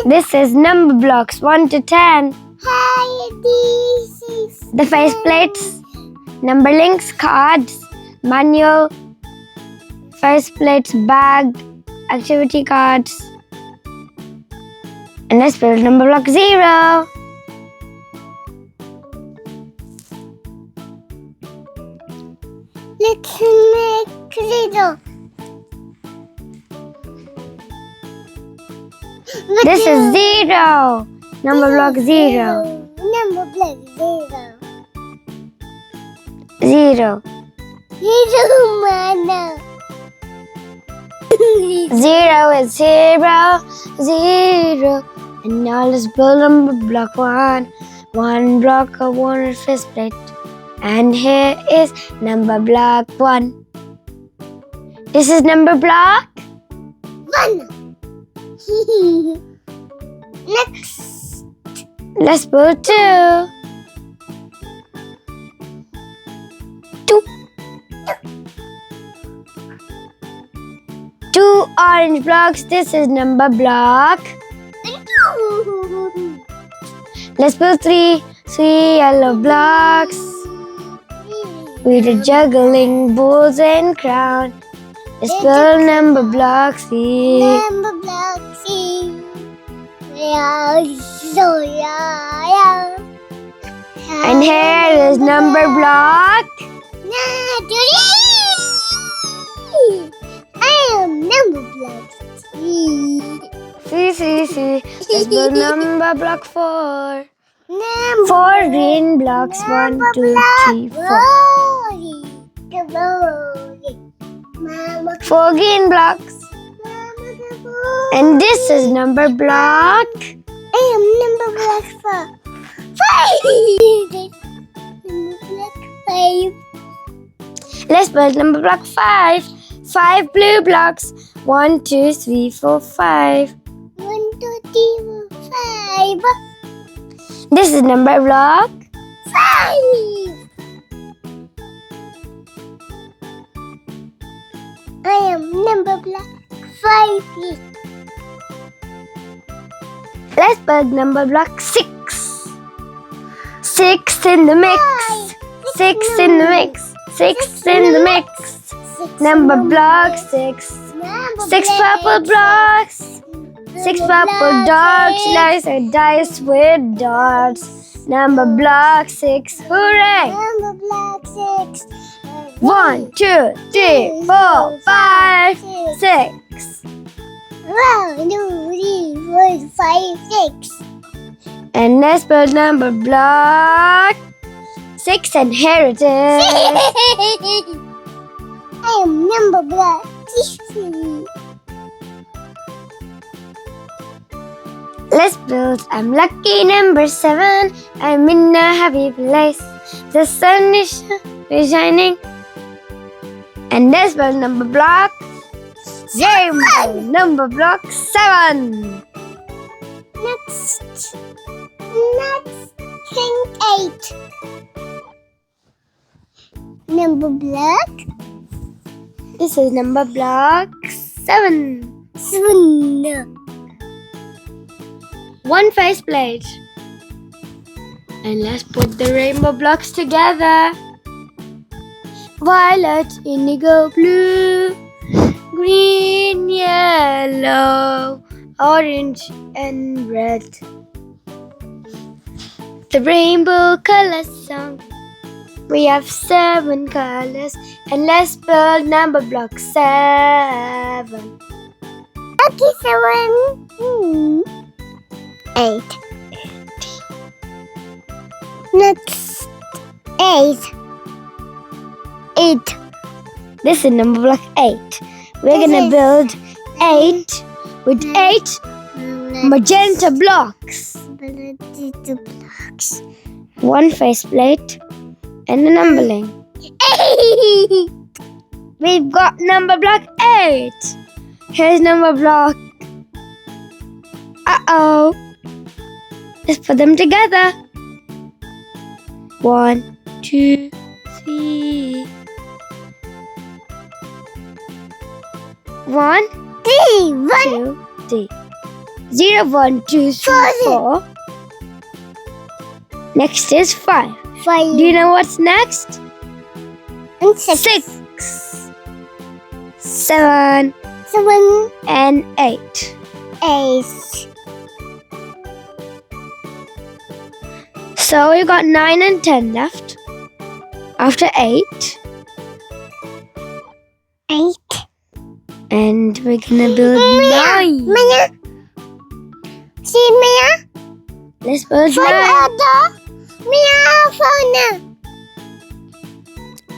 This is number blocks 1 to 10. Hi, this is The faceplates, number links, cards, manual, faceplates, bag, activity cards. And let's build number block 0. Let's make 0. This is 0. Number block 0. Number block 0. 0. 0, mana? 0 is 0, 0. And now let's build number block 1. 1 block of 1 faceplate. And here is number block 1. This is number block 1. Next. Let's build 2. 2 orange blocks. This is number block. Let's build 3 yellow blocks with a juggling balls and crown. Let's build number block 6. Number block 6. And here is number block. I am number block 3. See. Let's build number block 4. 4 green blocks. 1, 2, 3, 4. 4 green blocks. And this is number block. I am number block 4. 5. Number block 5. Let's build number block 5. 5 blue blocks. 1, 2, 3, 4, 5. 1, 2, 3, 4, 5. This is number block 5. I am number block 5. Let's build number block 6. 6 in the mix. 6 in the mix. 6 in the mix. Number block 6. 6 purple blocks. 6 purple dogs. Slice and dice with dots. Number block 6. Hooray! Number block 6. 1, 2, 3, 4, 5, 6. 1, 2, 3, 4, 5, 6. And let's build number block 6 and here it is. I am number block 6. Let's build I'm lucky number 7. I'm in a happy place. The sun is shining. And let's build number block rainbow. Number block 7. Next thing 8. Number block This is number block 7. 7. 1 faceplate. And let's put the rainbow blocks together. Violet, indigo, blue, green, yellow, orange, and red. The rainbow color song. We have 7 colors. And let's build number block 7. Okay, 7. 8. Next 8. 8. This is number block 8. We're gonna build 8 with 8 magenta blocks. 1 faceplate and a number line. We've got number block 8. Here's number block. Uh-oh. Let's put them together. 1, 2, 3. 1, 3. 1. 2, 3. 0, 1, 2, 3, 4. Next is 5. 5. Do you know what's next? And 6. 6, 7, 7. and 8. 8. So we got 9 and 10 left. After 8. 8. And we're gonna build 9. Maya. See Maya? Let's build 9. Maya phone.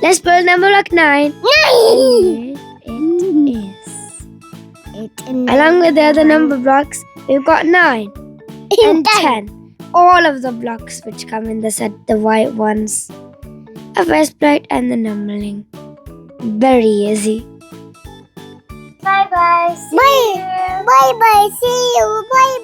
Let's build number block 9. 9. It is. Along with the other number blocks, we've got 9 and 10. All of the blocks which come in the set, the white ones, a first plate and the numbering. Very easy. Bye bye. Bye bye. See you. Bye